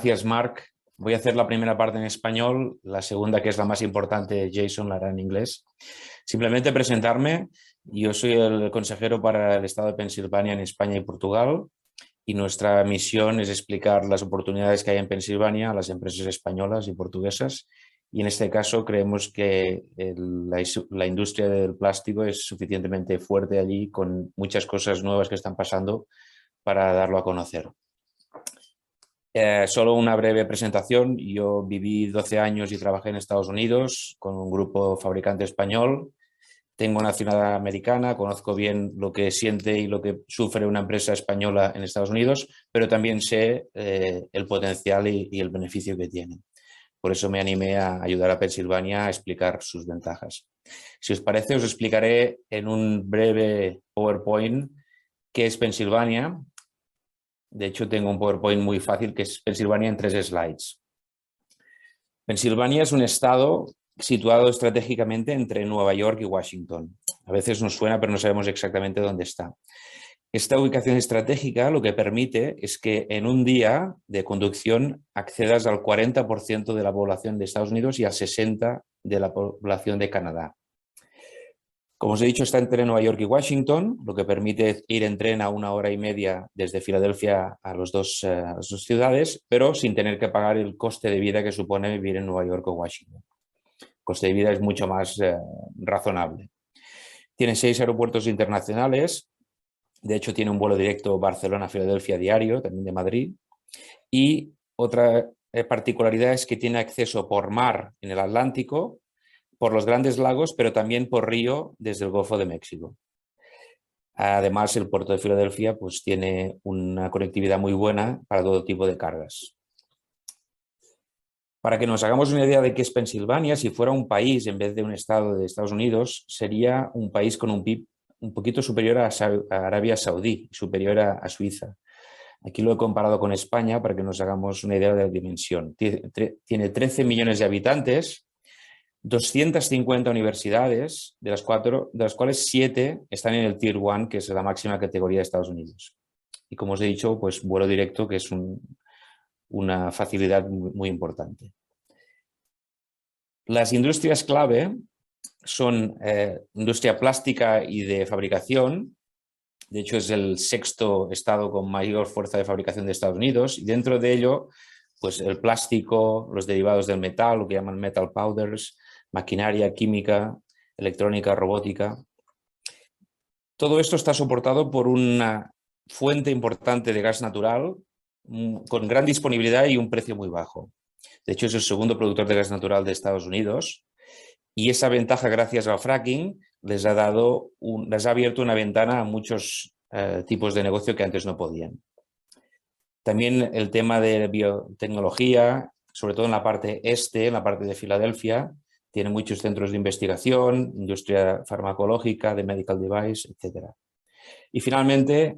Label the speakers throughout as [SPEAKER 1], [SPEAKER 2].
[SPEAKER 1] Gracias, Marc. Voy a hacer la primera parte en español, la segunda, que es la más importante, Jason, la hará en inglés. Simplemente presentarme. Yo soy el consejero para el estado de Pensilvania en España y Portugal, y nuestra misión es explicar las oportunidades que hay en Pensilvania a las empresas españolas y portuguesas. Y en este caso creemos que la industria del plástico es suficientemente fuerte allí, con muchas cosas nuevas que están pasando, para darlo a conocer. Solo una breve presentación. Yo viví 12 años y trabajé en Estados Unidos con un grupo fabricante español. Tengo nacionalidad americana, conozco bien lo que siente y lo que sufre una empresa española en Estados Unidos, pero también sé el potencial y el beneficio que tiene. Por eso me animé a ayudar a Pensilvania a explicar sus ventajas. Si os parece, os explicaré en un breve PowerPoint qué es Pensilvania. De hecho, tengo un PowerPoint muy fácil que es Pensilvania en 3 slides. Pensilvania es un estado situado estratégicamente entre Nueva York y Washington. A veces nos suena, pero no sabemos exactamente dónde está. Esta ubicación estratégica lo que permite es que en un día de conducción accedas al 40% de la población de Estados Unidos y al 60% de la población de Canadá. Como os he dicho, está entre Nueva York y Washington, lo que permite ir en tren a 1 hora y media desde Filadelfia a las dos ciudades, pero sin tener que pagar el coste de vida que supone vivir en Nueva York o Washington. El coste de vida es mucho más razonable. Tiene 6 aeropuertos internacionales. De hecho, tiene un vuelo directo Barcelona-Filadelfia diario, también de Madrid. Y otra particularidad es que tiene acceso por mar en el Atlántico, por los Grandes Lagos, pero también por río desde el Golfo de México. Además, el puerto de Filadelfia pues, tiene una conectividad muy buena para todo tipo de cargas. Para que nos hagamos una idea de qué es Pensilvania, si fuera un país en vez de un estado de Estados Unidos, sería un país con un PIB un poquito superior a Arabia Saudí, superior a Suiza. Aquí lo he comparado con España para que nos hagamos una idea de la dimensión. Tiene 13 millones de habitantes, 250 universidades, de las cuales 7 están en el Tier 1, que es la máxima categoría de Estados Unidos. Y como os he dicho, pues vuelo directo, que es una facilidad muy importante. Las industrias clave son industria plástica y de fabricación. De hecho, es el 6º estado con mayor fuerza de fabricación de Estados Unidos, y dentro de ello, pues el plástico, los derivados del metal, lo que llaman metal powders, maquinaria, química, electrónica, robótica. Todo esto está soportado por una fuente importante de gas natural con gran disponibilidad y un precio muy bajo. De hecho, es el 2º productor de gas natural de Estados Unidos, y esa ventaja, gracias al fracking, les ha abierto una ventana a muchos tipos de negocio que antes no podían. También el tema de biotecnología, sobre todo en la parte este, en la parte de Filadelfia, tiene muchos centros de investigación, industria farmacológica, de medical device, etc. Y finalmente,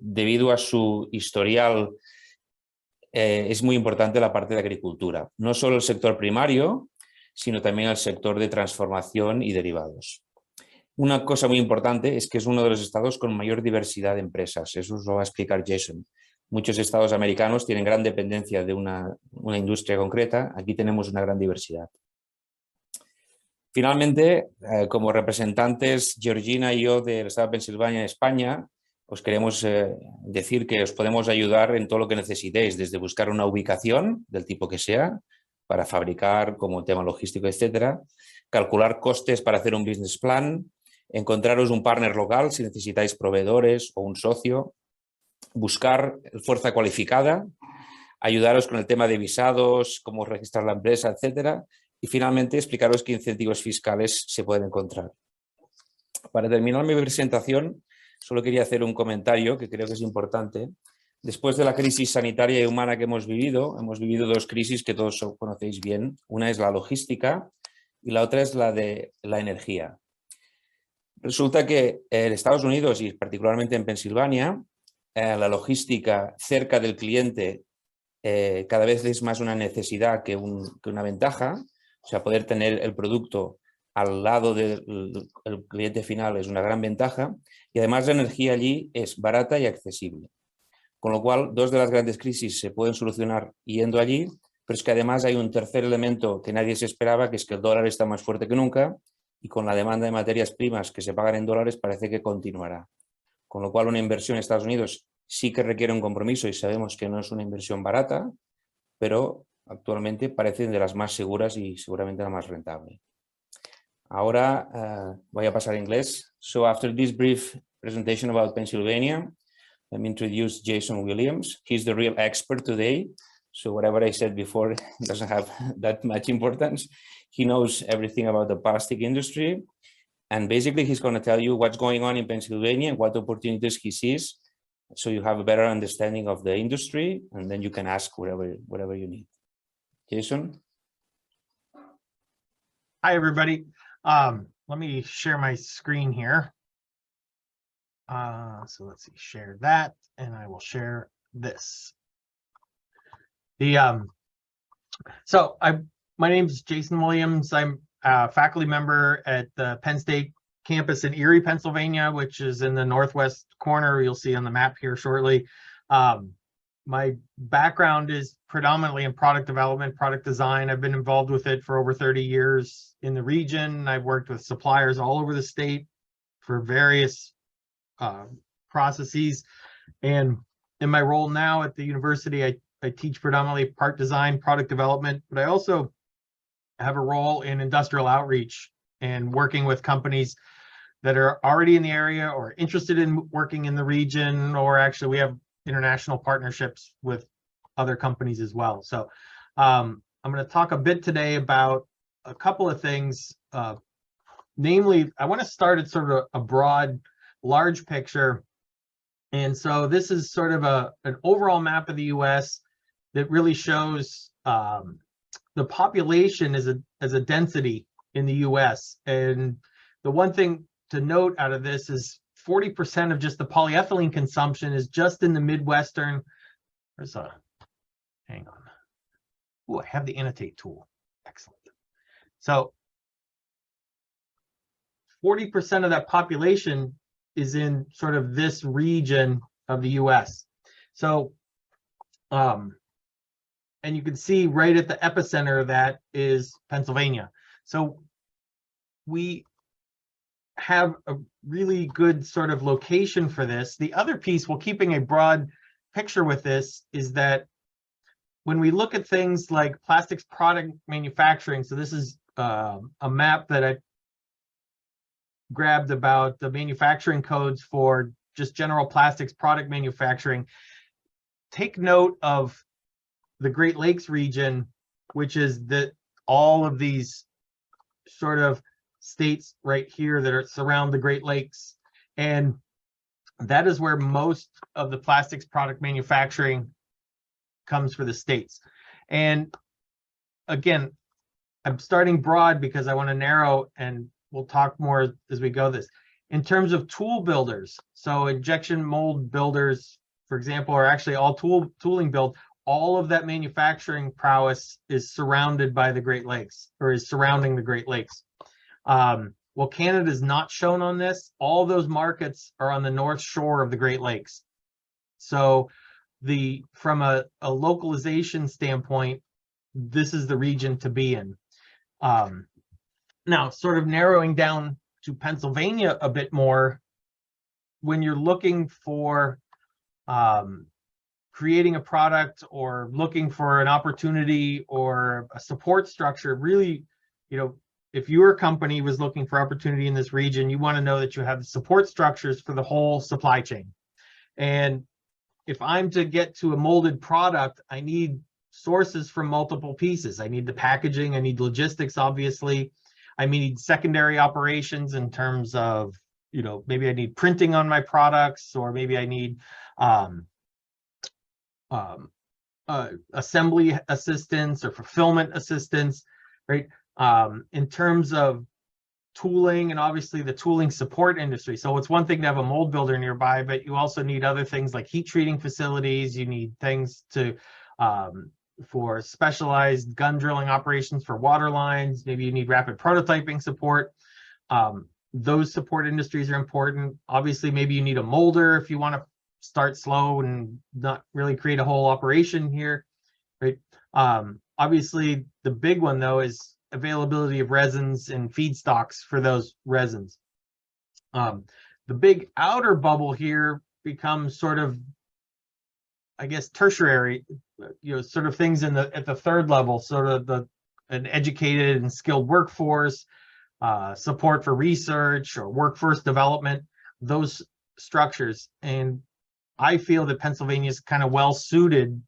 [SPEAKER 1] debido a su historial, es muy importante la parte de agricultura. No solo el sector primario, sino también el sector de transformación y derivados. Una cosa muy importante es que es uno de los estados con mayor diversidad de empresas. Eso os lo va a explicar Jason. Muchos estados americanos tienen gran dependencia de una industria concreta. Aquí tenemos una gran diversidad. Finalmente, como representantes, Georgina y yo del estado de Pensilvania, España, os queremos decir que os podemos ayudar en todo lo que necesitéis, desde buscar una ubicación del tipo que sea, para fabricar como tema logístico, etcétera, calcular costes para hacer un business plan, encontraros un partner local si necesitáis proveedores o un socio, buscar fuerza cualificada, ayudaros con el tema de visados, cómo registrar la empresa, etcétera, y finalmente explicaros qué incentivos fiscales se pueden encontrar. Para terminar mi presentación, solo quería hacer un comentario que creo que es importante. Después de la crisis sanitaria y humana que hemos vivido 2 crisis que todos conocéis bien. Una es la logística y la otra es la de la energía. Resulta que en Estados Unidos y particularmente en Pensilvania, la logística cerca del cliente cada vez es más una necesidad que una ventaja. O sea, poder tener el producto al lado del cliente final es una gran ventaja, y además la energía allí es barata y accesible. Con lo cual, dos de las grandes crisis se pueden solucionar yendo allí, pero es que además hay un tercer elemento que nadie se esperaba, que es que el dólar está más fuerte que nunca y con la demanda de materias primas que se pagan en dólares parece que continuará. Con lo cual, una inversión en Estados Unidos sí que requiere un compromiso y sabemos que no es una inversión barata, pero actualmente parece de las más seguras y seguramente la más rentable. Ahora voy a pasar a inglés. So after this brief presentation about Pennsylvania, let me introduce Jason Williams. He's the real expert today. So whatever I said before doesn't have that much importance. He knows everything about the plastic industry. And basically, he's going to tell you what's going on in Pennsylvania and what opportunities he sees. So you have a better understanding of the industry, and then you can ask whatever you need. Jason?
[SPEAKER 2] Hi, everybody. Let me share my screen here. So let's see, share that, and I will share this. My name is Jason Williams. I'm a faculty member at the Penn State campus in Erie, Pennsylvania, which is in the northwest corner. You'll see on the map here shortly. My background is predominantly in product development, product design. I've been involved with it for over 30 years in the region. I've worked with suppliers all over the state for various processes. And in my role now at the university, I teach predominantly part design, product development, but I also have a role in industrial outreach and working with companies that are already in the area or interested in working in the region, or actually we have international partnerships with other companies as well. So I'm going to talk a bit today about a couple of things. Namely, I want to start at sort of a broad, large picture. And so this is sort of an overall map of the US that really shows the population as a density in the US. And the one thing to note out of this is 40% of just the polyethylene consumption is just in the Midwestern. Hang on. Oh, I have the annotate tool. Excellent. So 40% of that population is in sort of this region of the US. So, and you can see right at the epicenter of that is Pennsylvania. So we have a really good sort of location for this. The other piece, while keeping a broad picture with this, is that when we look at things like plastics product manufacturing, so this is a map that I grabbed about the manufacturing codes for just general plastics product manufacturing. Take note of the Great Lakes region, which is all of these sort of states right here that surround the Great Lakes. And that is where most of the plastics product manufacturing comes for the states. And again, I'm starting broad because I want to narrow, and we'll talk more as we go this. In terms of tool builders, so injection mold builders, for example, are actually all tooling build. All of that manufacturing prowess is surrounded by the Great Lakes, or is surrounding the Great Lakes. Well, Canada is not shown on this. All those markets are on the north shore of the Great Lakes. So from a localization standpoint, this is the region to be in. Now, sort of narrowing down to Pennsylvania a bit more, when you're looking for creating a product or looking for an opportunity or a support structure, really, if your company was looking for opportunity in this region, you want to know that you have the support structures for the whole supply chain. And if I'm to get to a molded product, I need sources from multiple pieces. I need the packaging, I need logistics, obviously. I need secondary operations in terms of, maybe I need printing on my products, or maybe I need assembly assistance or fulfillment assistance, right? In terms of tooling, and obviously the tooling support industry. So it's one thing to have a mold builder nearby, but you also need other things like heat treating facilities. You need things for specialized gun drilling operations for water lines. Maybe you need rapid prototyping support. Those support industries are important. Obviously, maybe you need a molder if you want to start slow and not really create a whole operation here, right? Obviously, the big one though is availability of resins and feedstocks for those resins. The big outer bubble here becomes sort of, I guess, tertiary, sort of things at the third level, sort of an educated and skilled workforce, support for research or workforce development, those structures. And I feel that Pennsylvania is kind of well suited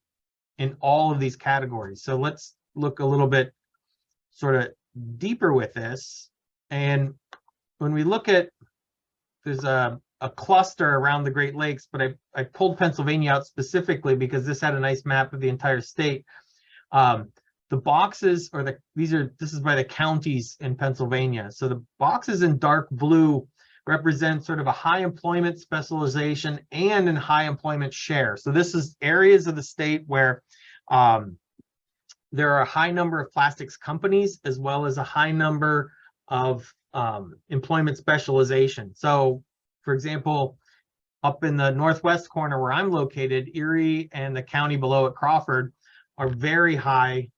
[SPEAKER 2] in all of these categories. So let's look a little bit sort of deeper with this. And when we look at, there's a cluster around the Great Lakes, but I pulled Pennsylvania out specifically because this had a nice map of the entire state. The boxes, or this is by the counties in Pennsylvania. So the boxes in dark blue represent sort of a high employment specialization and a high employment share. So this is areas of the state where there are a high number of plastics companies as well as a high number of employment specialization. So, for example, up in the northwest corner where I'm located, Erie and the county below at Crawford are very high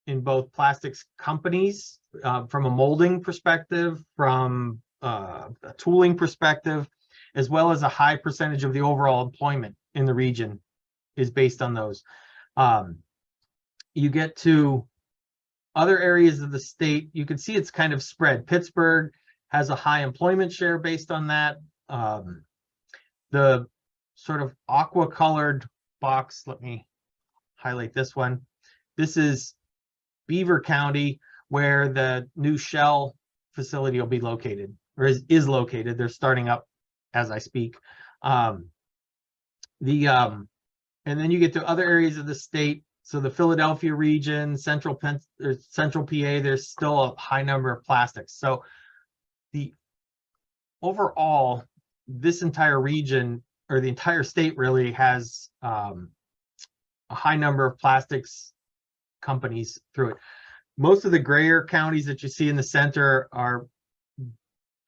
[SPEAKER 2] in both plastics companies, from a molding perspective, from a tooling perspective, as well as a high percentage of the overall employment in the region is based on those. You get to other areas of the state, you can see it's kind of spread. Pittsburgh has a high employment share based on that. The sort of aqua colored box, let me highlight this one. This is Beaver County, where the new Shell facility will be located, or is located. They're starting up as I speak. And then you get to other areas of the state. So the Philadelphia region, Central PA, there's still a high number of plastics. So the overall, this entire region, or the entire state, really has a high number of plastics companies through it. Most of the grayer counties that you see in the center are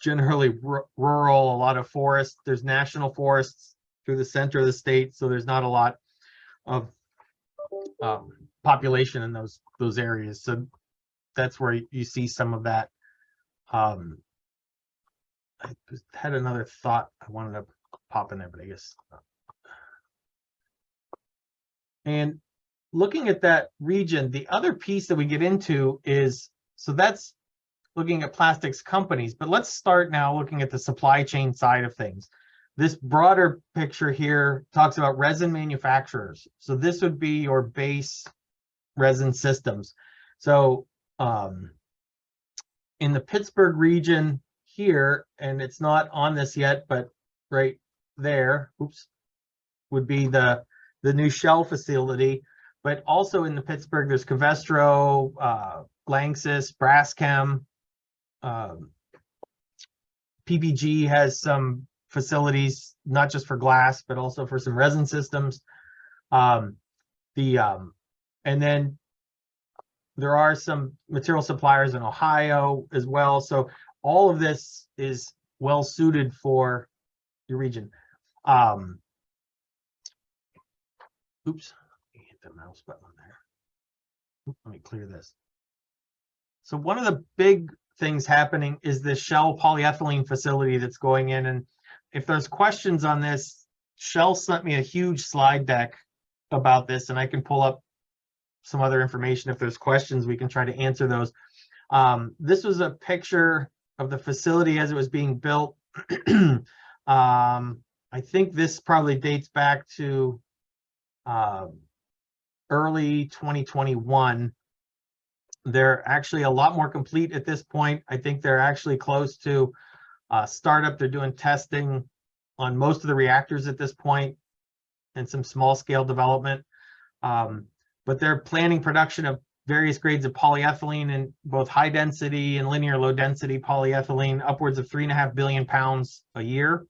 [SPEAKER 2] generally rural, a lot of forests. There's national forests through the center of the state, so there's not a lot of population in those areas. So that's where you see some of that. I had another thought I wanted to pop in there, but I guess. And looking at that region, the other piece that we get into is, so that's looking at plastics companies, but let's start now looking at the supply chain side of things. This broader picture here talks about resin manufacturers. So this would be your base resin systems. So in the Pittsburgh region here, and it's not on this yet, but right there, would be the new Shell facility. But also in the Pittsburgh, there's Covestro, Lanxess, Braskem. PPG has some facilities, not just for glass, but also for some resin systems. And then there are some material suppliers in Ohio as well. So all of this is well suited for your region. Oops, hit the mouse button there. Let me clear this. So one of the big things happening is the Shell polyethylene facility that's going in. And if there's questions on this, Shell sent me a huge slide deck about this, and I can pull up some other information. If there's questions, we can try to answer those. This was a picture of the facility as it was being built. I think this probably dates back to early 2021. They're actually a lot more complete at this point. I think they're actually close to startup. They're doing testing on most of the reactors at this point and some small scale development. But they're planning production of various grades of polyethylene in both high density and linear low density polyethylene, upwards of 3.5 billion pounds a year.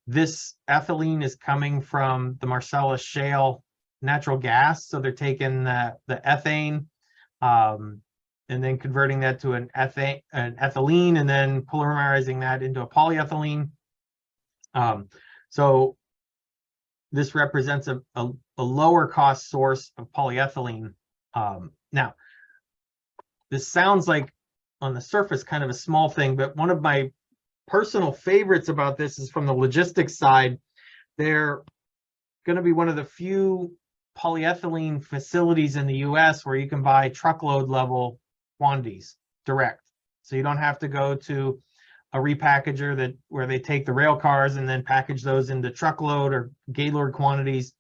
[SPEAKER 2] This ethylene is coming from the Marcellus Shale natural gas. So they're taking the ethane and then converting that to an ethylene, and then polymerizing that into a polyethylene. So this represents a lower cost source of polyethylene. Now, this sounds like on the surface kind of a small thing, but one of my personal favorites about this is from the logistics side. They're going to be one of the few polyethylene facilities in the US where you can buy truckload level quantities direct. So you don't have to go to a repackager where they take the rail cars and then package those into truckload or gaylord quantities.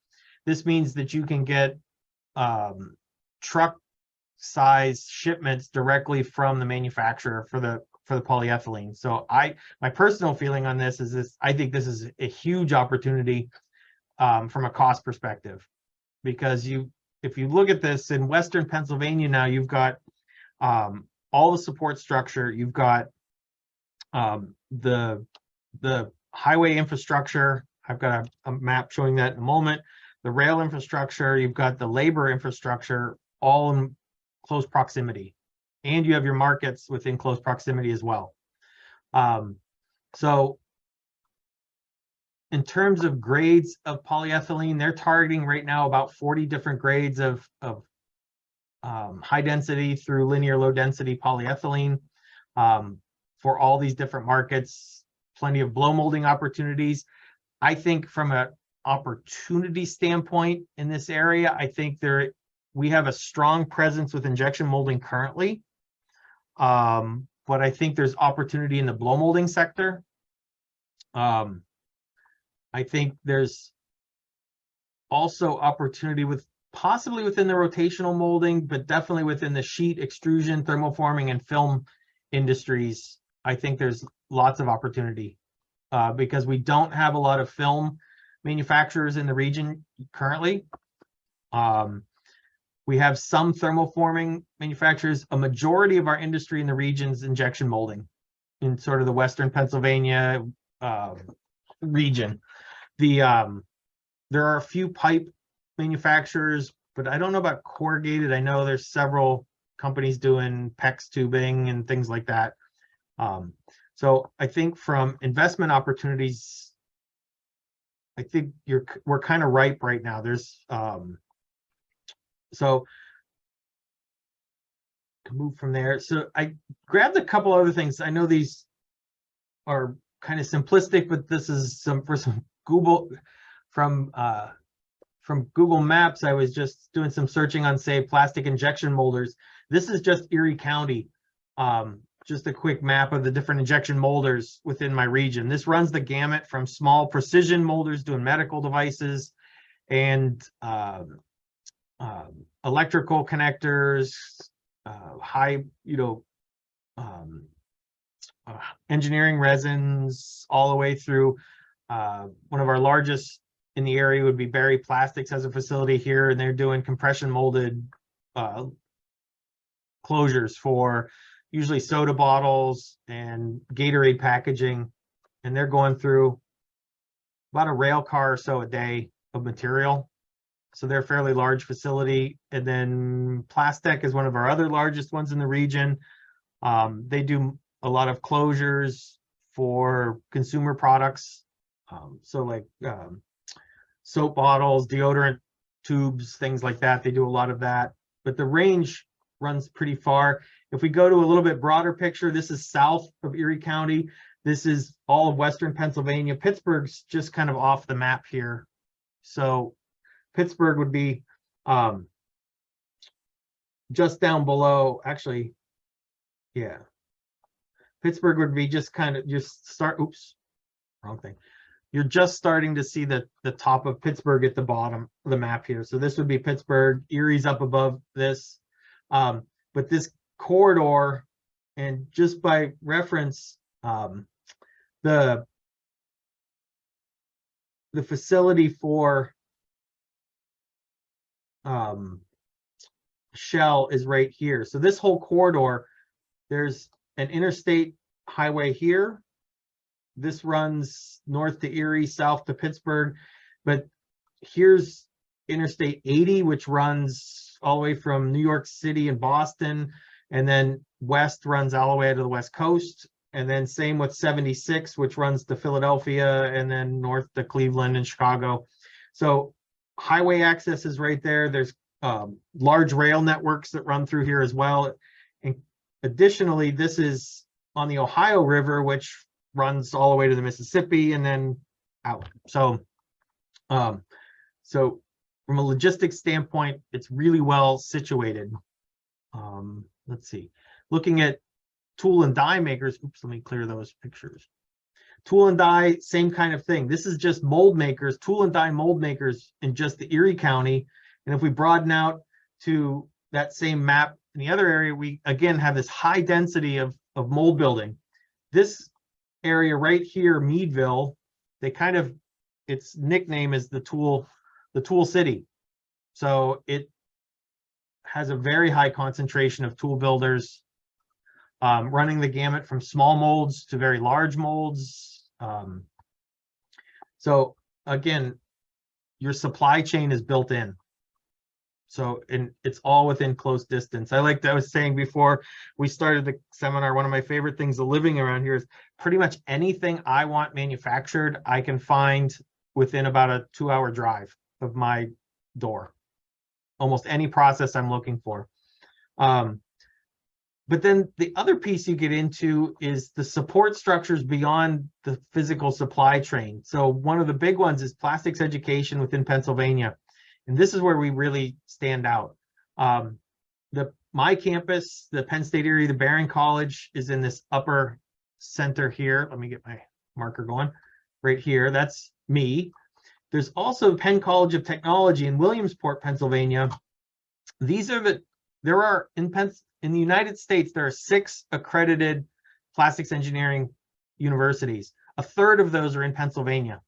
[SPEAKER 2] This means that you can get truck size shipments directly from the manufacturer for the polyethylene. So my personal feeling on this is I think this is a huge opportunity from a cost perspective, because if you look at this in Western Pennsylvania now, you've got all the support structure, you've got the highway infrastructure. I've got a map showing that in a moment. The rail infrastructure, you've got the labor infrastructure, all in close proximity, and you have your markets within close proximity as well. So in terms of grades of polyethylene, they're targeting right now about 40 different grades of high density through linear low density polyethylene for all these different markets. Plenty of blow molding opportunities. I think from an opportunity standpoint in this area, I think we have a strong presence with injection molding currently, but I think there's opportunity in the blow molding sector. I think there's also opportunity possibly within the rotational molding, but definitely within the sheet extrusion, thermoforming, and film industries. I think there's lots of opportunity because we don't have a lot of film manufacturers in the region currently. We have some thermoforming manufacturers. A majority of our industry in the region is injection molding in sort of the Western Pennsylvania region. There are a few pipe manufacturers, but I don't know about corrugated. I know there's several companies doing PEX tubing and things like that. So I think from investment opportunities, I think we're kind of ripe right now. There's so can move from there. So I grabbed a couple other things. I know these are kind of simplistic, but this is some Google from Google Maps. I was just doing some searching on, say, plastic injection molders. This is just Erie County. Just a quick map of the different injection molders within my region. This runs the gamut from small precision molders doing medical devices and electrical connectors, high, engineering resins, all the way through. One of our largest in the area would be Berry Plastics, has a facility here, and they're doing compression molded closures for usually soda bottles and Gatorade packaging, and they're going through about a rail car or so a day of material. So they're a fairly large facility. And then Plastec is one of our other largest ones in the region. They do a lot of closures for consumer products. So like soap bottles, deodorant tubes, things like that. They do a lot of that, but the range runs pretty far. If we go to a little bit broader picture, this is south of Erie County. This is all of Western Pennsylvania. Pittsburgh's just kind of off the map here. So Pittsburgh would be just down below, actually, yeah. Pittsburgh would be just kind of oops, wrong thing. You're just starting to see the top of Pittsburgh at the bottom of the map here. So this would be Pittsburgh. Erie's up above this. But this corridor, and just by reference, the facility for Shell is right here. So this whole corridor, there's an interstate highway here. This runs north to Erie, south to Pittsburgh, but here's Interstate 80, which runs all the way from New York City and Boston, and then west runs all the way to the West Coast. And then same with 76, which runs to Philadelphia, and then north to Cleveland and Chicago. So highway access is right there. There's large rail networks that run through here as well. And additionally, this is on the Ohio River, which runs all the way to the Mississippi and then out. So, so from a logistics standpoint, it's really well situated. Let's see, looking at tool and die makers. Oops, let me clear those pictures. Tool and die, same kind of thing. This is just mold makers, tool and die mold makers in just the Erie County. And if we broaden out to that same map in the other area, we again have this high density of mold building. This area right here, Meadville, they kind of, its nickname is the tool city. So it has a very high concentration of tool builders, running the gamut from small molds to very large molds. So again, your supply chain is built in. So, and it's all within close distance. I was saying before we started the seminar, one of my favorite things of living around here is pretty much anything I want manufactured, I can find within about a 2-hour drive of my door. Almost any process I'm looking for. But then the other piece you get into is the support structures beyond the physical supply chain. So one of the big ones is plastics education within Pennsylvania. And this is where we really stand out. My campus, the Penn State Erie, the Barron College, is in this upper center here. Let me get my marker going. Right here, that's me. There's also Penn College of Technology in Williamsport, Pennsylvania. These are in the United States, there are 6 accredited plastics engineering universities. A third of those are in Pennsylvania.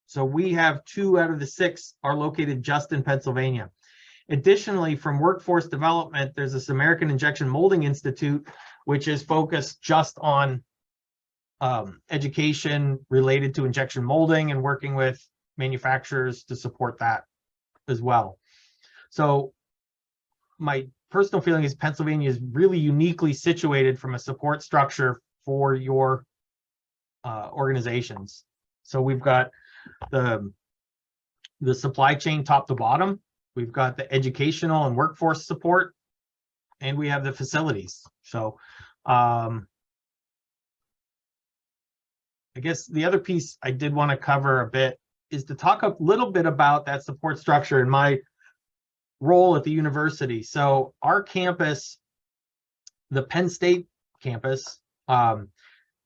[SPEAKER 2] So we have 2 out of the 6 are located just in Pennsylvania. Additionally, from workforce development, there's this American Injection Molding Institute, which is focused just on education related to injection molding and working with manufacturers to support that as well. So my personal feeling is Pennsylvania is really uniquely situated from a support structure for your organizations. So we've got the supply chain top to bottom, we've got the educational and workforce support, and we have the facilities. So I guess the other piece I did want to cover a bit is to talk a little bit about that support structure and my role at the university. So our campus, the Penn State campus, or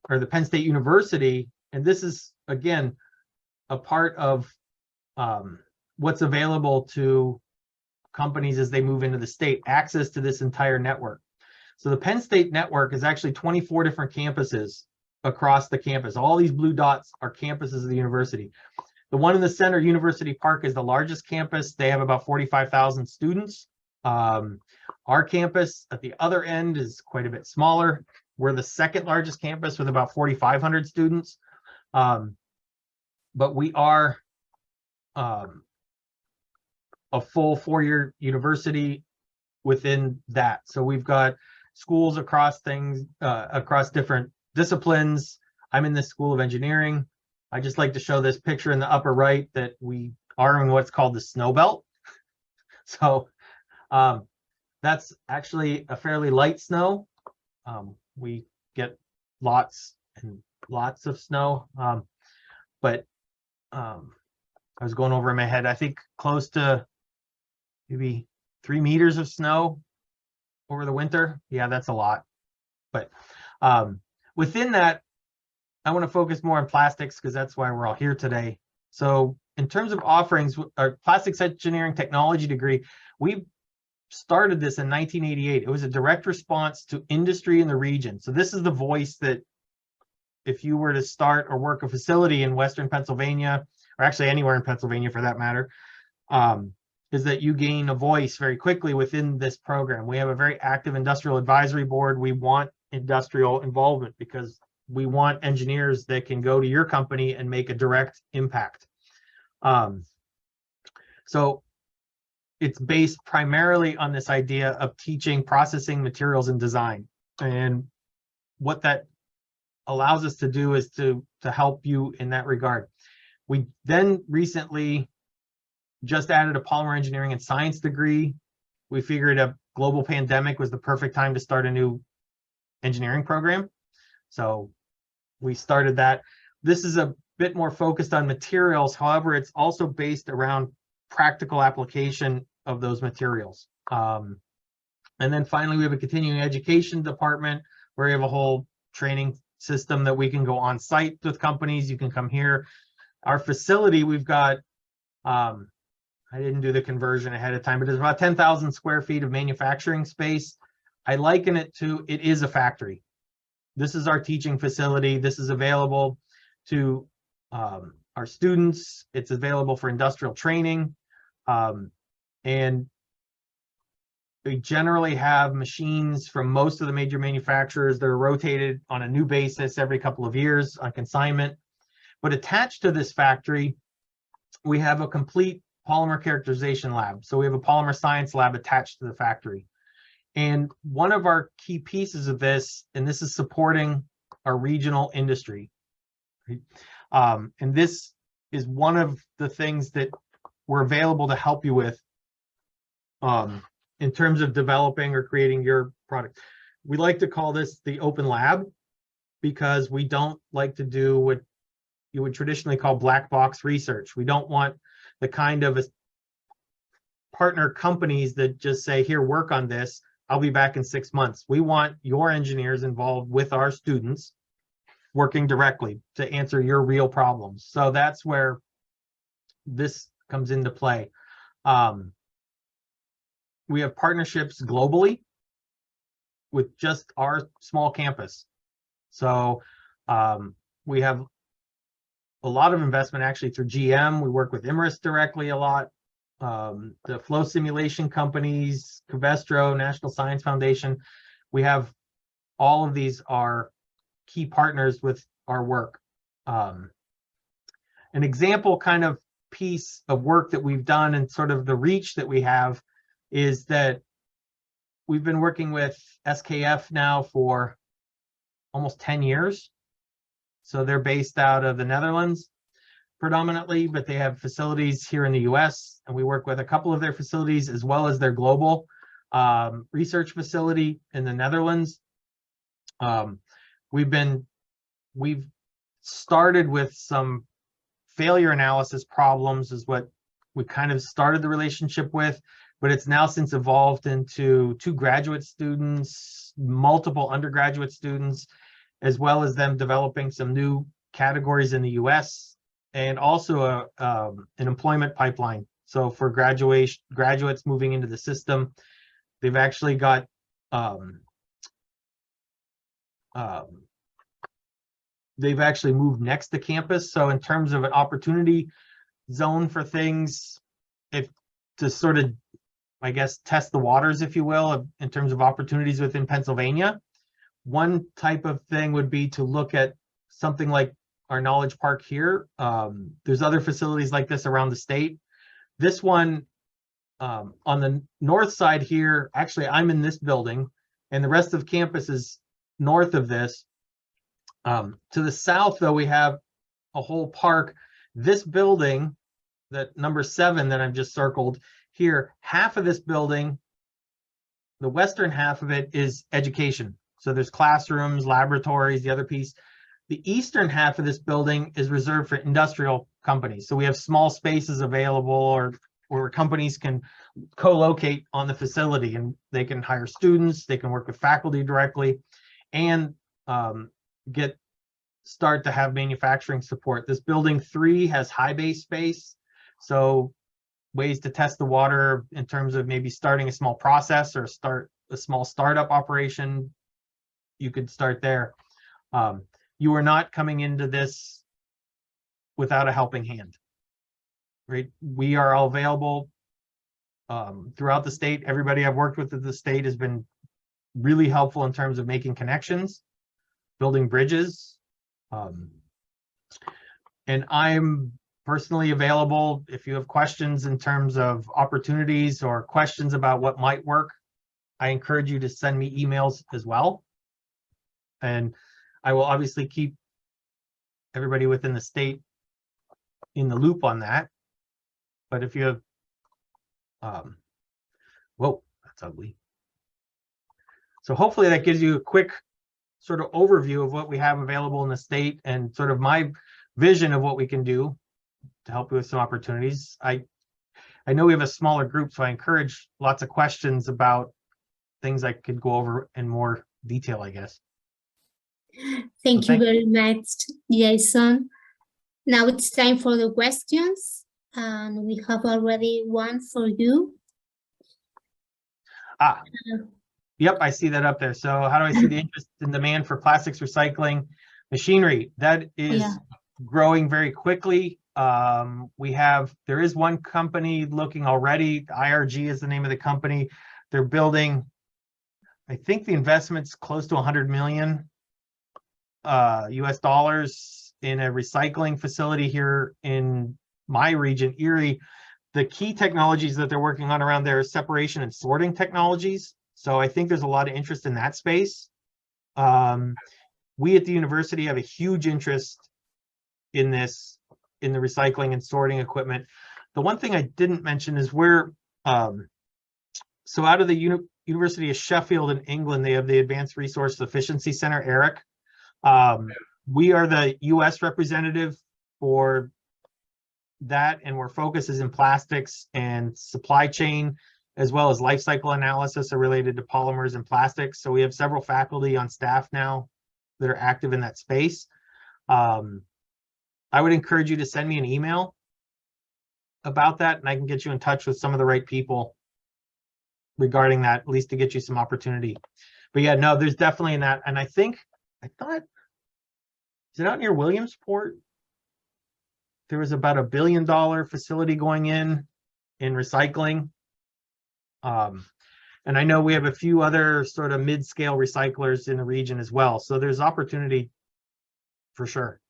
[SPEAKER 2] the Penn State University, and this is again a part of what's available to companies as they move into the state, access to this entire network. So the Penn State network is actually 24 different campuses across the campus. All these blue dots are campuses of the university. The one in the center, University Park, is the largest campus. They have about 45,000 students. Our campus at the other end is quite a bit smaller. We're the second largest campus with about 4,500 students. But we are a full 4-year university within that. So we've got schools across across different disciplines. I'm in the School of Engineering. I just like to show this picture in the upper right that we are in what's called the snow belt. So that's actually a fairly light snow. We get lots and lots of snow, but I was going over in my head, I think close to maybe 3 meters of snow over the winter. Yeah, that's a lot. But within that, I want to focus more on plastics because that's why we're all here today. So in terms of offerings, our plastics engineering technology degree, we started this in 1988. It was a direct response to industry in the region. So this is the voice that if you were to start or work a facility in Western Pennsylvania, or actually anywhere in Pennsylvania for that matter, is that you gain a voice very quickly within this program. We have a very active industrial advisory board. We want industrial involvement because we want engineers that can go to your company and make a direct impact. So it's based primarily on this idea of teaching processing, materials, and design. And what that allows us to do is to help you in that regard. We then recently just added a polymer engineering and science degree. We figured a global pandemic was the perfect time to start a new engineering program. So we started that. This is a bit more focused on materials. However, it's also based around practical application of those materials. And then finally, we have a continuing education department where we have a whole training system that we can go on site with companies. You can come here. Our facility, we've got, I didn't do the conversion ahead of time, but it's about 10,000 square feet of manufacturing space. I liken it to, it is a factory. This is our teaching facility. This is available to our students. It's available for industrial training. And we generally have machines from most of the major manufacturers that are rotated on a new basis every couple of years on consignment. But attached to this factory, we have a complete polymer characterization lab. So we have a polymer science lab attached to the factory. And one of our key pieces of this, and this is supporting our regional industry. And this is one of the things that we're available to help you with in terms of developing or creating your product. We like to call this the open lab because we don't like to do what you would traditionally call black box research. We don't want the kind of partner companies that just say, here, work on this. I'll be back in 6 months. We want your engineers involved with our students working directly to answer your real problems. So that's where this comes into play. We have partnerships globally with just our small campus. So we have a lot of investment actually through GM. We work with Imerys directly a lot. The flow simulation companies, Covestro, National Science Foundation. We have all of these are key partners with our work. An example kind of piece of work that we've done and sort of the reach that we have is that we've been working with SKF now for almost 10 years. So they're based out of the Netherlands predominantly, but they have facilities here in the US, and we work with a couple of their facilities as well as their global research facility in the Netherlands. We've started with some failure analysis problems is what we kind of started the relationship with, but it's now since evolved into 2 graduate students, multiple undergraduate students, as well as them developing some new categories in the US and also an employment pipeline. So for graduates moving into the system, they've actually got they've actually moved next to campus. So in terms of an opportunity zone for things, if to sort of, I guess, test the waters, if you will, in terms of opportunities within Pennsylvania, one type of thing would be to look at something like our Knowledge Park here. There's other facilities like this around the state. This one on the north side here, actually, I'm in this building, and the rest of campus is north of this. To the south, though, we have a whole park. This building, that number 7 that I've just circled here, half of this building, the western half of it is education. So there's classrooms, laboratories, the other piece. The eastern half of this building is reserved for industrial companies. So we have small spaces available or where companies can co-locate on the facility, and they can hire students, they can work with faculty directly, and start to have manufacturing support. This building 3 has high bay space, so ways to test the water in terms of maybe starting a small process or start a small startup operation. You could start there. You are not coming into this without a helping hand, right? We are all available throughout the state. Everybody I've worked with at the state has been really helpful in terms of making connections, building bridges. And I'm personally available if you have questions in terms of opportunities or questions about what might work. I encourage you to send me emails as well. And I will obviously keep everybody within the state in the loop on that. But if you have Whoa, that's ugly. So hopefully that gives you a quick sort of overview of what we have available in the state and sort of my vision of what we can do to help you with some opportunities. I know we have a smaller group, so I encourage lots of questions about things I could go over in more detail, I guess.
[SPEAKER 3] Thank you very much, Jason. Now it's time for the questions, and we have already one for you.
[SPEAKER 2] Yep, I see that up there. So how do I see the interest and demand for plastics recycling machinery? That is growing very quickly. There is one company looking already. IRG is the name of the company. They're building, I think the investment's close to 100 million US dollars in a recycling facility here in my region, Erie. The key technologies that they're working on around there is separation and sorting technologies. So I think there's a lot of interest in that space. We at the university have a huge interest in this, in the recycling and sorting equipment. The one thing I didn't mention is we're, so out of the University of Sheffield in England, they have the Advanced Resource Efficiency Center, ERIC. We are the US representative for that, and our focus is in plastics and supply chain, as well as life cycle analysis are related to polymers and plastics. So we have several faculty on staff now that are active in that space. I would encourage you to send me an email about that, and I can get you in touch with some of the right people regarding that, at least to get you some opportunity. But yeah, no, there's definitely in that. And I thought, is it out near Williamsport? There was about $1 billion facility going in recycling. And I know we have a few other sort of mid-scale recyclers in the region as well. So there's opportunity for sure.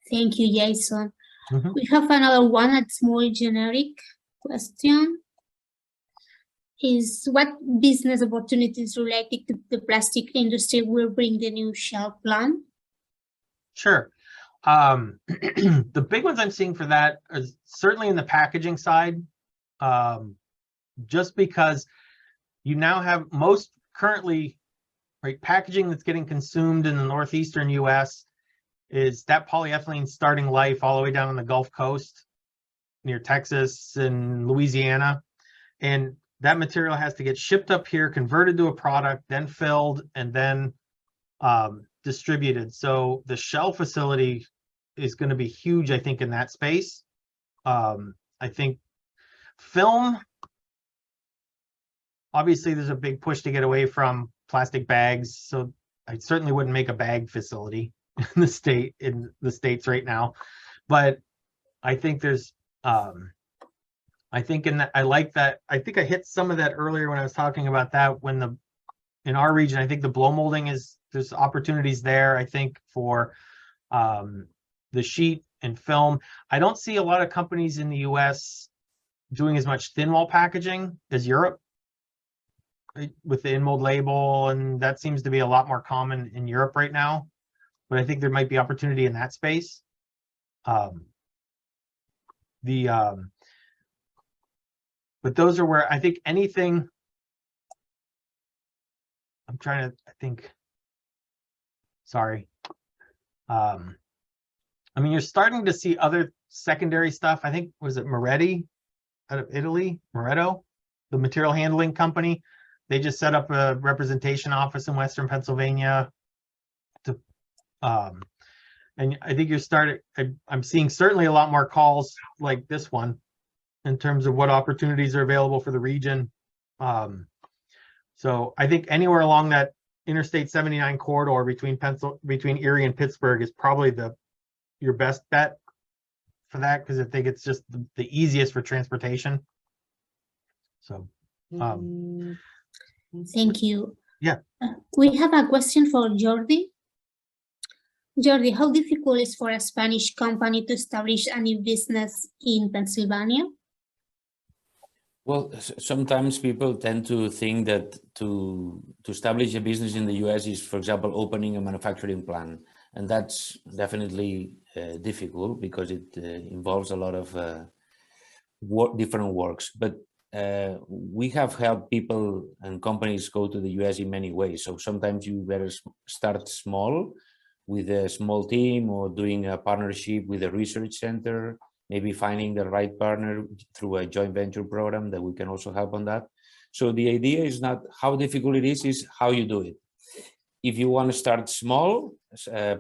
[SPEAKER 3] Thank you, Jason.
[SPEAKER 2] Mm-hmm.
[SPEAKER 3] We have another one that's more generic question. Is what business opportunities related to the plastic industry will bring the new Shell plan?
[SPEAKER 2] Sure. The big ones I'm seeing for that is certainly in the packaging side, just because you now have most currently, right, packaging that's getting consumed in the northeastern US is that polyethylene starting life all the way down on the Gulf Coast near Texas and Louisiana. And that material has to get shipped up here, converted to a product, then filled, and then distributed. So the Shell facility is going to be huge, I think, in that space. I think film, obviously there's a big push to get away from plastic bags. So I certainly wouldn't make a bag facility in the States right now. But I think there's I think in that, I like that. I think I hit some of that earlier when I was talking about that. When in our region, I think the blow molding there's opportunities there. I think for the sheet and film, I don't see a lot of companies in the US doing as much thin wall packaging as Europe, right, with the in-mold label, and that seems to be a lot more common in Europe right now. But I think there might be opportunity in that space. But those are where I think anything, I'm trying to think, sorry. I mean, you're starting to see other secondary stuff. I think, was it Moretti out of Italy, Moretto, the material handling company? They just set up a representation office in Western Pennsylvania. And I think I'm seeing certainly a lot more calls like this one in terms of what opportunities are available for the region. So I think anywhere along that Interstate 79 corridor between Erie and Pittsburgh is probably your best bet for that, because I think it's just the easiest for transportation. So
[SPEAKER 3] thank you.
[SPEAKER 2] Yeah.
[SPEAKER 3] We have a question for Jordi. Jordi, how difficult is for a Spanish company to establish a new business in Pennsylvania?
[SPEAKER 1] Well, sometimes people tend to think that to establish a business in the US is, for example, opening a manufacturing plant. And that's definitely difficult because it involves a lot of different works. But we have helped people and companies go to the US in many ways. So sometimes you better start small with a small team, or doing a partnership with a research center, maybe finding the right partner through a joint venture program that we can also help on that. So the idea is not how difficult it is how you do it. If you want to start small,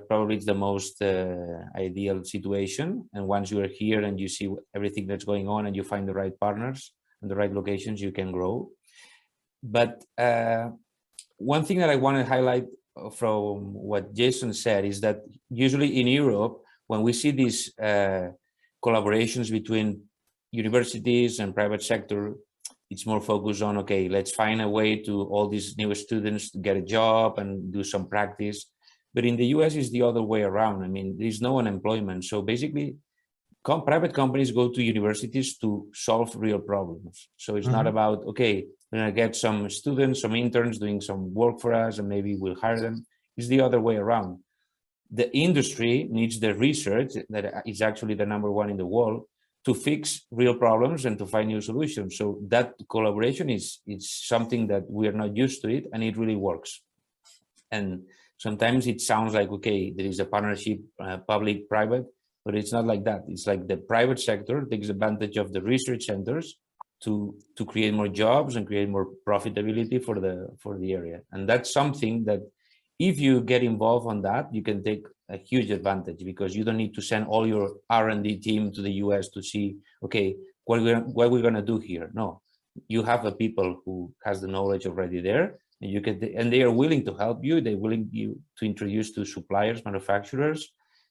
[SPEAKER 1] probably it's the most ideal situation. And once you are here and you see everything that's going on and you find the right partners and the right locations, you can grow. But one thing that I want to highlight from what Jason said is that usually in Europe, when we see these collaborations between universities and private sector, it's more focused on, okay, let's find a way to all these new students to get a job and do some practice. But in the US, it's the other way around. I mean, there's no unemployment. So basically, private companies go to universities to solve real problems. So it's not about, okay, we're gonna get some students, some interns doing some work for us, and maybe we'll hire them. It's the other way around. The industry needs the research that is actually the #1 in the world to fix real problems and to find new solutions. So that collaboration is something that we are not used to it, and it really works. And sometimes it sounds like, okay, there is a partnership, public-private, but it's not like that. It's like the private sector takes advantage of the research centers to create more jobs and create more profitability for the area. And that's something that if you get involved on that, you can take a huge advantage, because you don't need to send all your R&D team to the US to see, okay, what we're gonna do here. No, you have the people who has the knowledge already there, and you can, and they are willing to help you. They're willing you to introduce to suppliers, manufacturers.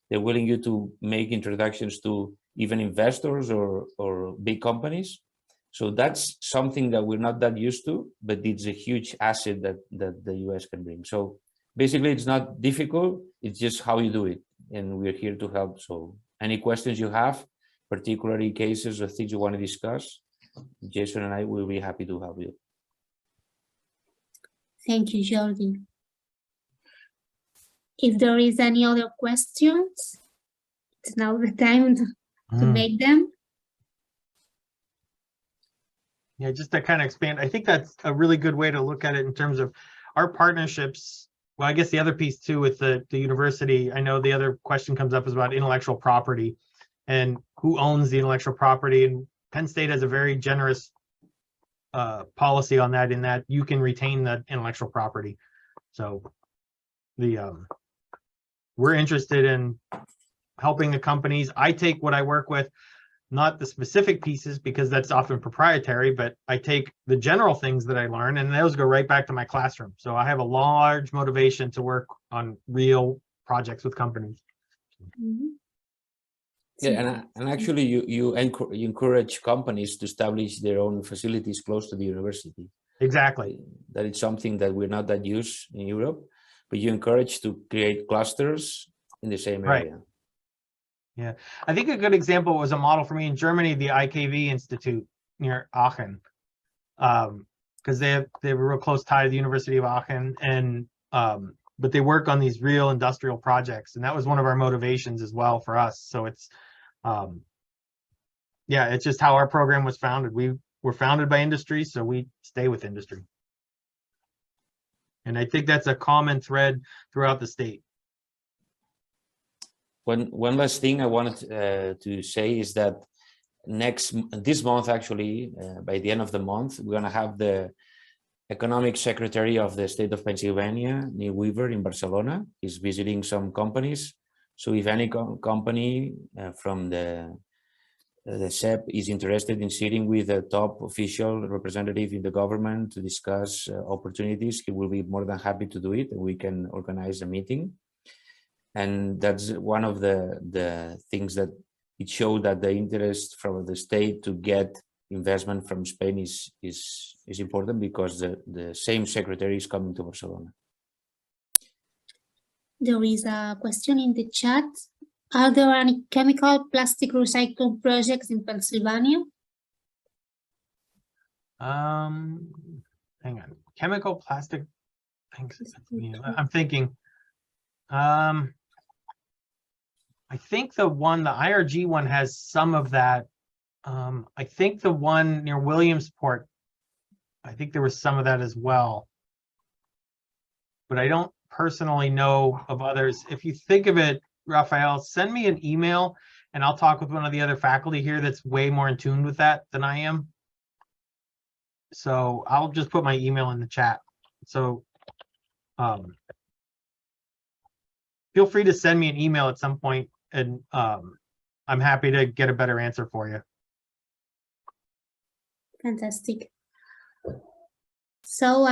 [SPEAKER 1] They're willing you to make introductions to even investors or big companies. So that's something that we're not that used to, but it's a huge asset that the US can bring. So basically, it's not difficult, it's just how you do it. And we're here to help. So any questions you have, particularly cases or things you want to discuss, Jason and I will be happy to help you.
[SPEAKER 3] Thank you, Jordi. If there is any other questions, it's now the time to make them.
[SPEAKER 2] Yeah, just to kind of expand, I think that's a really good way to look at it in terms of our partnerships. Well, I guess the other piece too with the university, I know the other question comes up is about intellectual property and who owns the intellectual property. And Penn State has a very generous policy on that, in that you can retain the intellectual property. So we're interested in helping the companies. I take what I work with, not the specific pieces, because that's often proprietary, but I take the general things that I learn, and those go right back to my classroom. So I have a large motivation to work on real projects with companies.
[SPEAKER 1] Yeah, and actually you encourage companies to establish their own facilities close to the university.
[SPEAKER 2] Exactly.
[SPEAKER 1] That is something that we're not that used in Europe, but you encourage to create clusters in the same area.
[SPEAKER 2] Right. Yeah, I think a good example was a model for me in Germany, the IKV Institute near Aachen, because they have a real close tie to the University of Aachen, and but they work on these real industrial projects, and that was one of our motivations as well for us. So it's yeah, it's just how our program was founded. We were founded by industry, so we stay with industry, and I think that's a common thread throughout the state.
[SPEAKER 1] One last thing I wanted to say is that this month, actually, by the end of the month, we're going to have the Economic Secretary of the state of Pennsylvania, Neil Weaver, in Barcelona. He's visiting some companies. So if any company from the SEP is interested in sitting with a top official representative in the government to discuss opportunities, he will be more than happy to do it, and we can organize a meeting. And that's one of the things that it showed, that the interest from the state to get investment from Spain is important, because the same secretary is coming to Barcelona.
[SPEAKER 3] There is a question in the chat. Are there any chemical plastic recycling projects in Pennsylvania?
[SPEAKER 2] Hang on. Chemical plastic. I'm thinking. I think the IRG one has some of that I think the one near Williamsport, I think there was some of that as well. But I don't personally know of others. If you think of it, Raphael, send me an email and I'll talk with one of the other faculty here that's way more in tune with that than I am. So I'll just put my email in the chat. So feel free to send me an email at some point and I'm happy to get a better answer for you.
[SPEAKER 3] Fantastic. So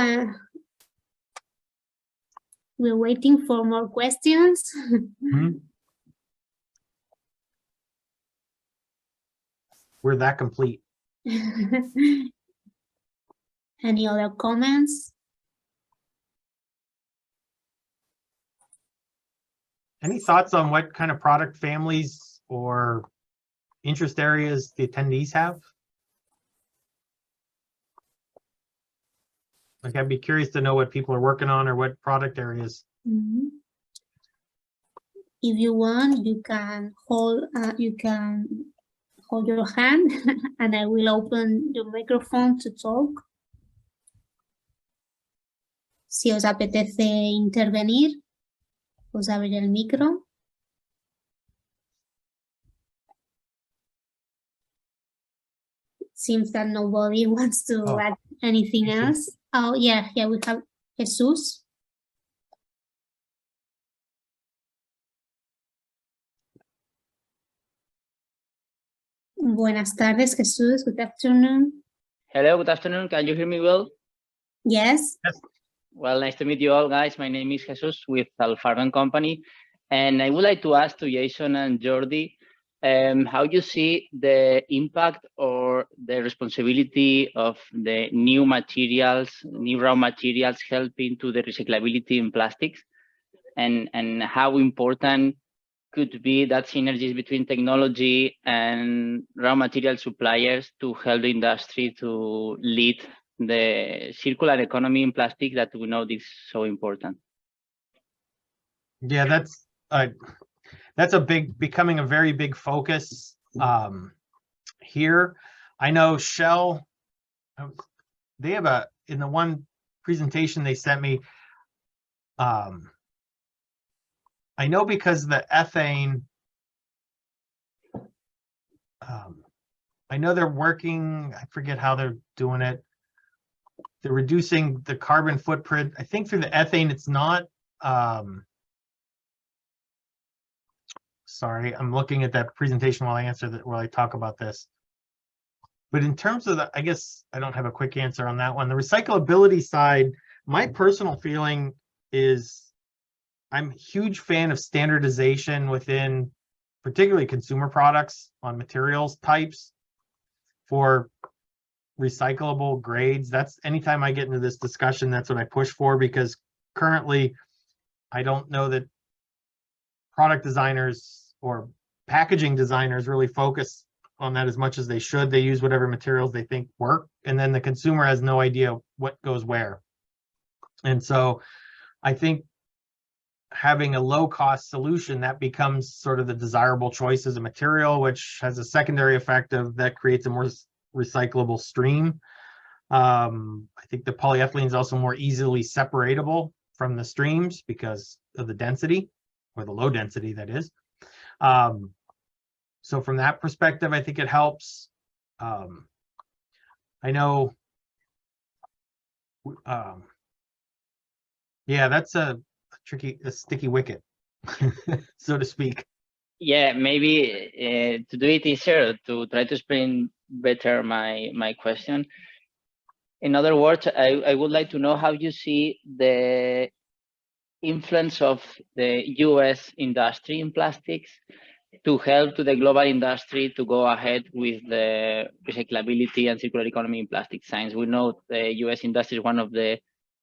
[SPEAKER 3] we're waiting for more questions.
[SPEAKER 2] We're that complete.
[SPEAKER 3] Any other comments?
[SPEAKER 2] Any thoughts on what kind of product families or interest areas the attendees have? Like, I'd be curious to know what people are working on or what product areas.
[SPEAKER 3] If you want, you can hold your hand and I will open your microphone to talk. Si os apetece intervenir, os abriré el micro. Seems that nobody wants to add anything else. Oh, yeah, we have Jesus. Buenas tardes, Jesús. Good afternoon.
[SPEAKER 4] Hello, good afternoon. Can you hear me well?
[SPEAKER 3] Yes.
[SPEAKER 4] Well, nice to meet you all, guys. My name is Jesus with Alfaro & Company. And I would like to ask to Jason and Jordi how you see the impact or the responsibility of the new materials, new raw materials helping to the recyclability in plastics, and how important could be that synergies between technology and raw material suppliers to help the industry to lead the circular economy in plastic that we know is so important.
[SPEAKER 2] Yeah, that's becoming a very big focus here. I know Shell, they have in the one presentation they sent me, I know because the ethane, I know they're working, I forget how they're doing it. They're reducing the carbon footprint. I think through the ethane, it's not, sorry, I'm looking at that presentation while I talk about this. But in terms of I guess I don't have a quick answer on that one. The recyclability side, my personal feeling is I'm a huge fan of standardization within particularly consumer products on materials types for recyclable grades. That's anytime I get into this discussion, that's what I push for, because currently I don't know that product designers or packaging designers really focus on that as much as they should. They use whatever materials they think work, and then the consumer has no idea what goes where. And so I think having a low-cost solution that becomes sort of the desirable choice as a material, which has a secondary effect of that creates a more recyclable stream. I think the polyethylene is also more easily separatable from the streams because of the density, or the low density that is. So from that perspective, I think it helps. I know, yeah, that's a sticky wicket, so to speak.
[SPEAKER 4] Yeah, maybe to do it easier, to try to explain better my question. In other words, I would like to know how you see the influence of the US industry in plastics to help to the global industry to go ahead with the recyclability and circular economy in plastic science. We know the US industry is one of the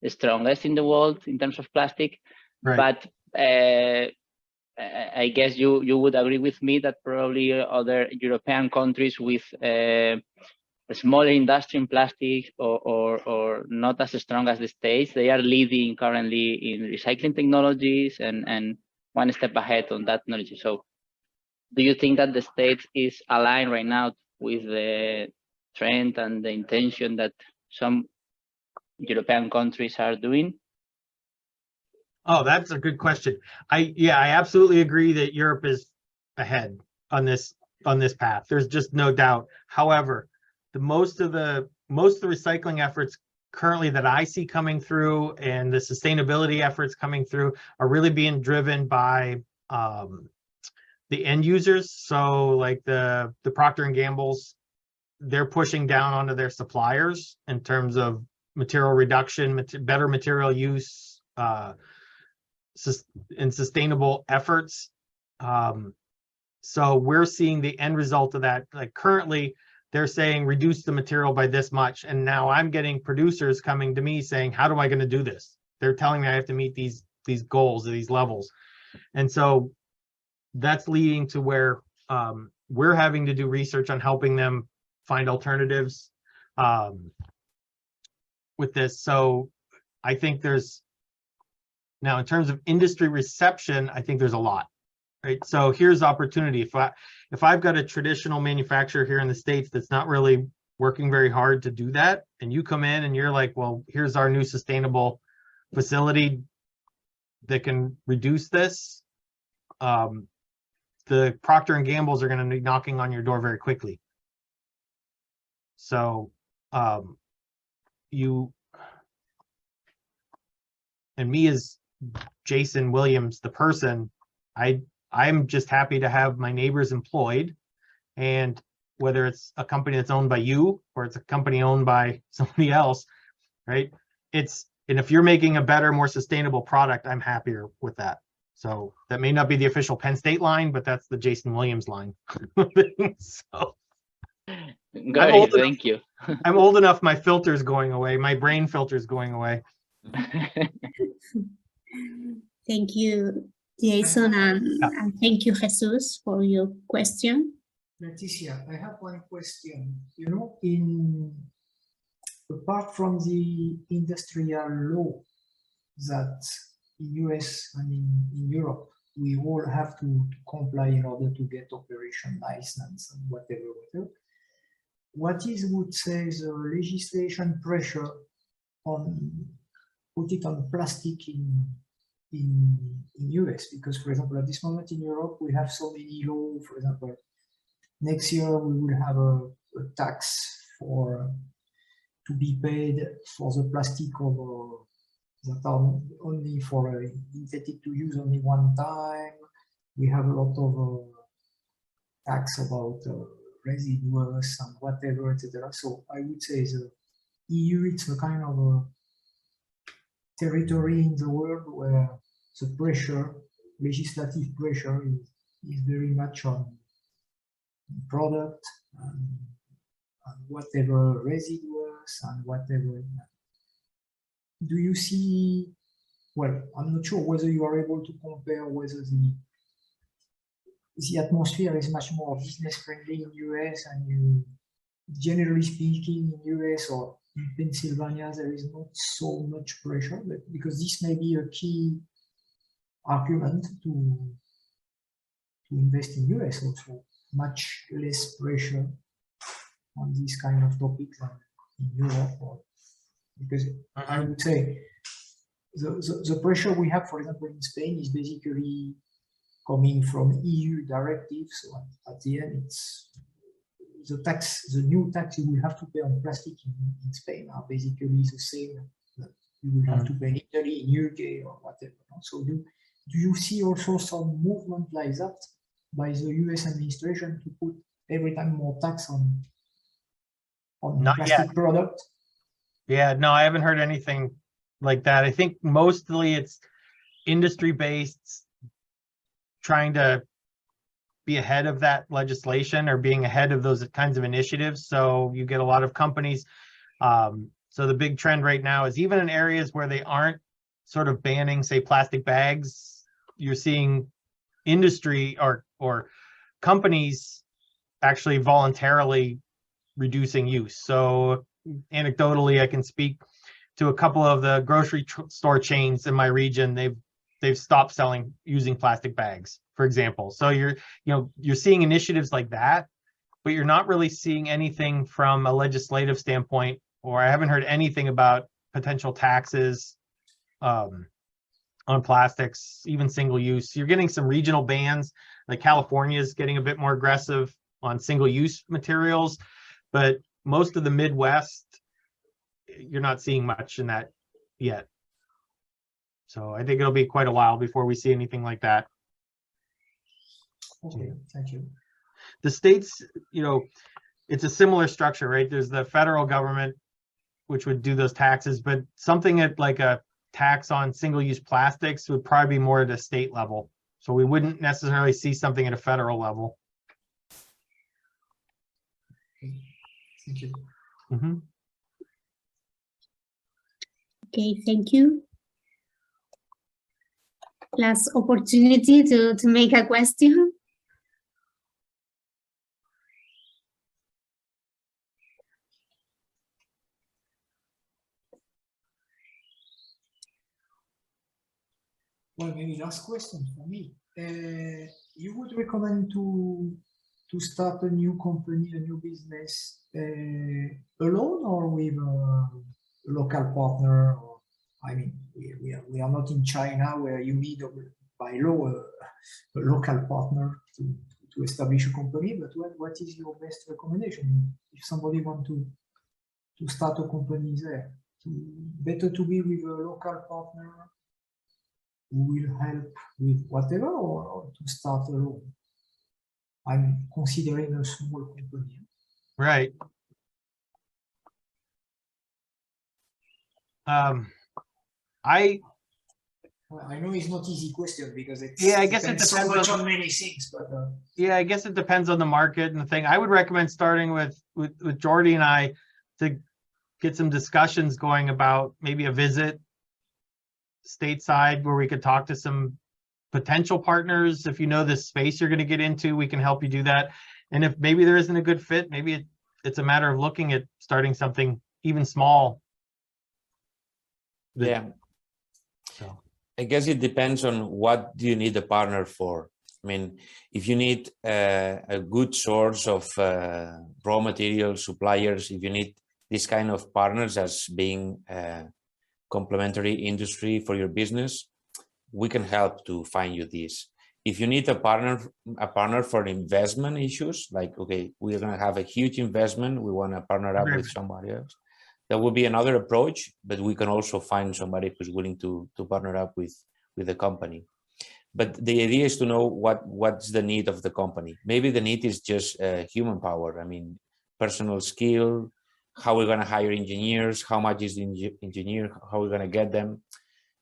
[SPEAKER 4] strongest in the world in terms of plastic, right. But I guess you would agree with me that probably other European countries with a smaller industry in plastic or not as strong as the States, they are leading currently in recycling technologies and one step ahead on that knowledge. So do you think that the States is aligned right now with the trend and the intention that some European countries are doing?
[SPEAKER 2] Oh, that's a good question. I absolutely agree that Europe is ahead on this path. There's just no doubt. However, most of the recycling efforts currently that I see coming through and the sustainability efforts coming through are really being driven by the end users. So like the Procter and Gamble's, they're pushing down onto their suppliers in terms of material reduction, better material use, and sustainable efforts. So we're seeing the end result of that. Like currently, they're saying reduce the material by this much, and now I'm getting producers coming to me saying, how do I going to do this? They're telling me I have to meet these goals, these levels, and so that's leading to where we're having to do research on helping them find alternatives with this. So I think there's now, in terms of industry reception, I think there's a lot, right? So here's opportunity. If I've got a traditional manufacturer here in the States that's not really working very hard to do that, and you come in and you're like, well, here's our new sustainable facility that can reduce this, the Procter and Gambles are going to be knocking on your door very quickly. So you and me as Jason Williams, the person, I'm just happy to have my neighbors employed, and whether it's a company that's owned by you or it's a company owned by somebody else, right? And if you're making a better, more sustainable product, I'm happier with that. So that may not be the official Penn State line, but that's the Jason Williams line. So
[SPEAKER 4] Got it, thank you.
[SPEAKER 3] I'm old enough, my filter's going away. My brain filter's going away. Thank you, Jason, and thank you, Jesus, for your question.
[SPEAKER 5] Leticia, I have one question. You know, apart from the industrial law that in US and in Europe, we all have to comply in order to get operation license and whatever. What is, would say, the legislation pressure on put it on plastic in US? Because, for example, at this moment in Europe, we have so many laws. For example, next year we will have a tax to be paid for the plastic that are only for intended to use only one time. We have a lot of tax about residues and whatever, etc. So I would say the EU, it's a kind of a territory in the world where the pressure, legislative pressure, is very much on product and whatever residues and whatever. Do you see, well, I'm not sure whether you are able to compare whether the atmosphere is much more business friendly in US, and you, generally speaking, in US or in Pennsylvania, there is not so much pressure, but because this may be a key argument to invest in US also, much less pressure on this kind of topics than in Europe, because I would say the pressure we have, for example, in Spain is basically coming from EU directives. So at the end, it's the new tax you will have to pay on plastic in Spain are basically the same that you will have to pay in Italy, in UK, or whatever. So do you see also some movement like that by the US administration to put every time more tax on
[SPEAKER 2] Not
[SPEAKER 5] plastic
[SPEAKER 2] yet.
[SPEAKER 5] product?
[SPEAKER 2] Yeah, no, I haven't heard anything like that. I think mostly it's industry-based, trying to be ahead of that legislation or being ahead of those kinds of initiatives. So you get a lot of companies. So the big trend right now is even in areas where they aren't sort of banning, say, plastic bags, you're seeing industry or companies actually voluntarily reducing use. So anecdotally, I can speak to a couple of the grocery store chains in my region. They've stopped using plastic bags, for example. So you're seeing initiatives like that but you're not really seeing anything from a legislative standpoint, or I haven't heard anything about potential taxes on plastics, even single use. You're getting some regional bans, like California is getting a bit more aggressive on single use materials, but most of the Midwest, you're not seeing much in that yet. So I think it'll be quite a while before we see anything like that.
[SPEAKER 5] Okay, thank you.
[SPEAKER 2] The states, you know, it's a similar structure, right? There's the federal government, which would do those taxes, but something at like a tax on single-use plastics would probably be more at a state level. So we wouldn't necessarily see something at a federal level.
[SPEAKER 5] Okay, thank you.
[SPEAKER 2] Mm-hmm.
[SPEAKER 3] Okay, thank you. Last opportunity to make a question.
[SPEAKER 5] Well, maybe last question for me. You would recommend to start a new company, a new business alone or with a local partner? Or, I mean, we are not in China where you need by law a local partner to establish a company. But what is your best recommendation if somebody wants to start a company there? Better to be with a local partner who will help with whatever, or to start alone? I'm considering a small company.
[SPEAKER 2] Right.
[SPEAKER 5] I know it's not easy question because it's
[SPEAKER 2] I guess it depends
[SPEAKER 5] so much
[SPEAKER 2] on
[SPEAKER 5] on many things, but
[SPEAKER 2] I guess it depends on the market and the thing. I would recommend starting with Jordi and I to get some discussions going about maybe a visit stateside where we could talk to some potential partners. If you know the space you're going to get into, we can help you do that. And if maybe there isn't a good fit, maybe it's a matter of looking at starting something even small.
[SPEAKER 1] Yeah.
[SPEAKER 2] So.
[SPEAKER 1] I guess it depends on what do you need a partner for. I mean, if you need a good source of raw material suppliers, if you need this kind of partners as being complementary industry for your business, we can help to find you this. If you need a partner for investment issues, like, okay, we're going to have a huge investment, we want to partner up with somebody else, that would be another approach, but we can also find somebody who's willing to partner up with the company. But the idea is to know what's the need of the company. Maybe the need is just human power. I mean, personal skill, how we're going to hire engineers, how much is the engineer, how we're going to get them.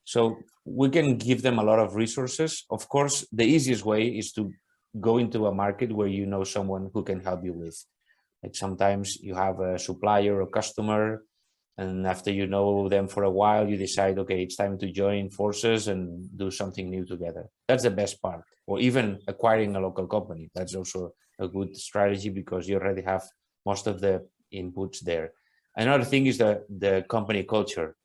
[SPEAKER 1] So we can give them a lot of resources. Of course, the easiest way is to go into a market where you know someone who can help you with. Like sometimes you have a supplier or customer, and after you know them for a while, you decide, okay, it's time to join forces and do something new together. That's the best part. Or even acquiring a local company. That's also a good strategy because you already have most of the inputs there. Another thing is the company culture.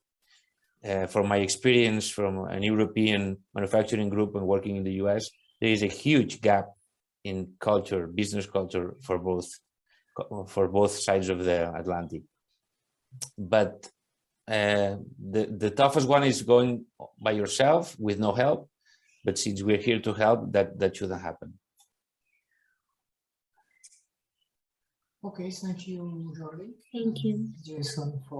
[SPEAKER 1] From my experience from an European manufacturing group and working in the US, there is a huge gap in culture, business culture for both sides of the Atlantic. But the toughest one is going by yourself with no help. But since we're here to help, that shouldn't happen.
[SPEAKER 5] okay, thank you, Jordi.
[SPEAKER 3] Thank you.
[SPEAKER 5] Jason, for